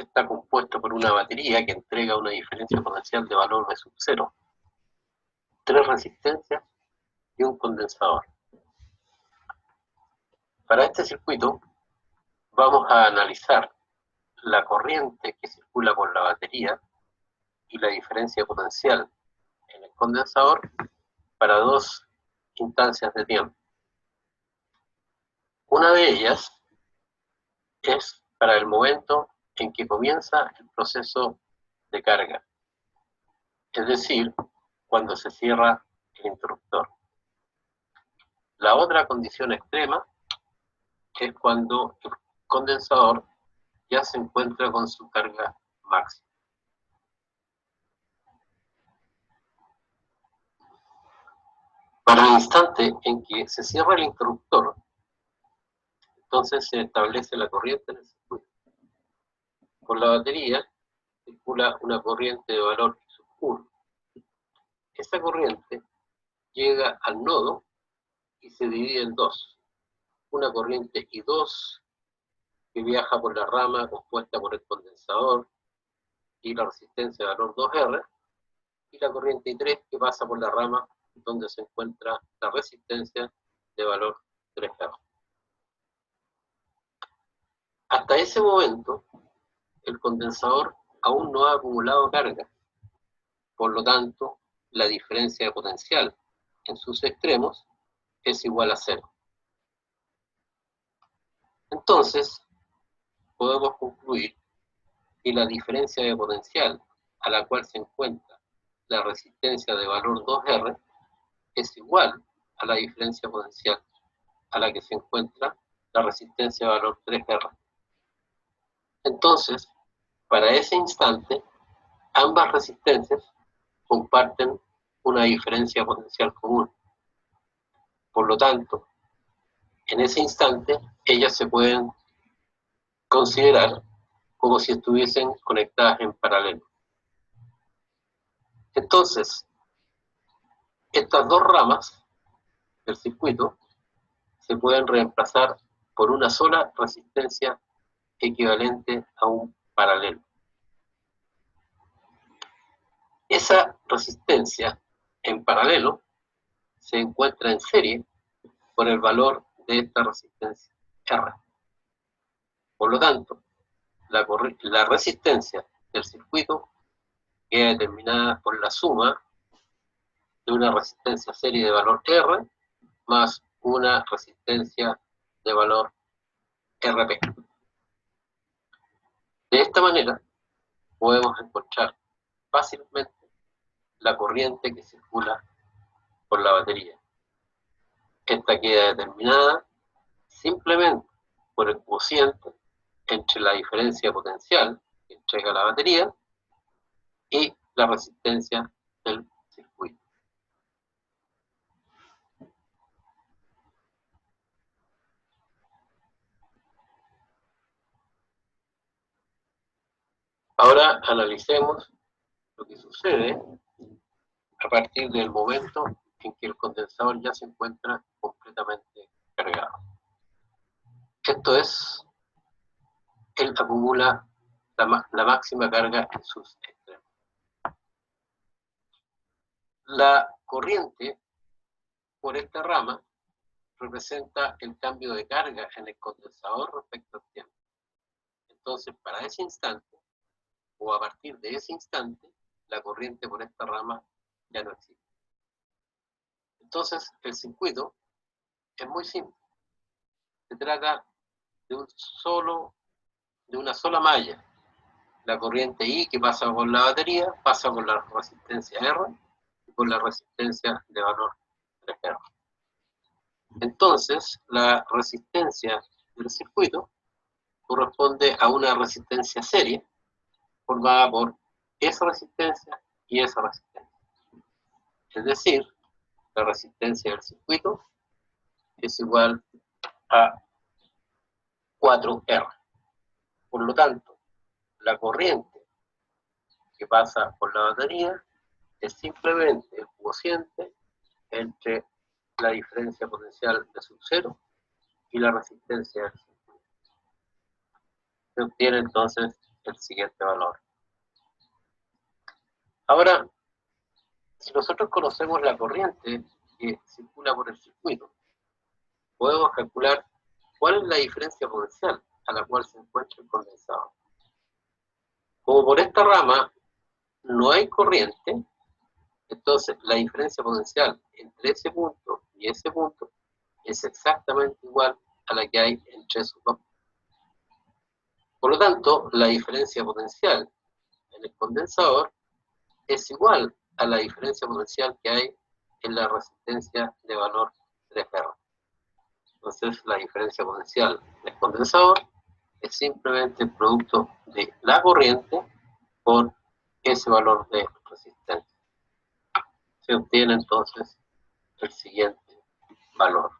está compuesto por una batería que entrega una diferencia potencial de valor de sub 0, 3 resistencias y un condensador. Para este circuito vamos a analizar la corriente que circula por la batería y la diferencia potencial en el condensador para 2 instancias de tiempo. Una de ellas es para el momento en que comienza el proceso de carga, es decir, cuando se cierra el interruptor. La otra condición extrema es cuando el condensador ya se encuentra con su carga máxima. Para el instante en que se cierra el interruptor, entonces se establece la corriente en el circuito. Por la batería circula una corriente de valor I sub 1. Esa corriente llega al nodo y se divide en dos. Una corriente I2 que viaja por la rama compuesta por el condensador y la resistencia de valor 2R, y la corriente I3 que pasa por la rama donde se encuentra la resistencia de valor 3R. Hasta ese momento, el condensador aún no ha acumulado carga, por lo tanto, la diferencia de potencial en sus extremos es igual a 0. Entonces, podemos concluir que la diferencia de potencial a la cual se encuentra la resistencia de valor 2R es igual a la diferencia potencial a la que se encuentra la resistencia de valor 3R. Entonces, para ese instante, ambas resistencias comparten una diferencia potencial común. Por lo tanto, en ese instante, ellas se pueden considerar como si estuviesen conectadas en paralelo. Entonces, estas dos ramas del circuito se pueden reemplazar por una sola resistencia equivalente a un paralelo. Esa resistencia en paralelo se encuentra en serie con el valor de esta resistencia R. Por lo tanto, la resistencia del circuito queda determinada por la suma de una resistencia serie de valor R más una resistencia de valor RP. De esta manera, podemos encontrar fácilmente la corriente que circula por la batería. Esta queda determinada simplemente por el cociente entre la diferencia potencial que entrega la batería y la resistencia del circuito. Ahora analicemos lo que sucede a partir del momento en que el condensador ya se encuentra completamente cargado. Esto es, él acumula la máxima carga en sus extremos. La corriente por esta rama representa el cambio de carga en el condensador respecto al tiempo. Entonces, para ese instante, o a partir de ese instante, la corriente por esta rama ya no existe. Entonces, el circuito es muy simple. Se trata de una sola malla. La corriente I que pasa por la batería, pasa por la resistencia R y por la resistencia de valor 3R. Entonces, la resistencia del circuito corresponde a una resistencia serie formada por esa resistencia y esa resistencia. Es decir, la resistencia del circuito es igual a 4R. Por lo tanto, la corriente que pasa por la batería es simplemente el cociente entre la diferencia potencial de sub 0 y la resistencia del circuito. Se obtiene entonces el siguiente valor. Ahora, si nosotros conocemos la corriente que circula por el circuito, podemos calcular cuál es la diferencia potencial a la cual se encuentra el condensador. Como por esta rama no hay corriente, entonces la diferencia potencial entre ese punto y ese punto es exactamente igual a la que hay entre esos dos. Por lo tanto, la diferencia potencial en el condensador es igual a la diferencia potencial que hay en la resistencia de valor 3R. Entonces, la diferencia potencial del condensador es simplemente el producto de la corriente por ese valor de resistencia. Se obtiene entonces el siguiente valor.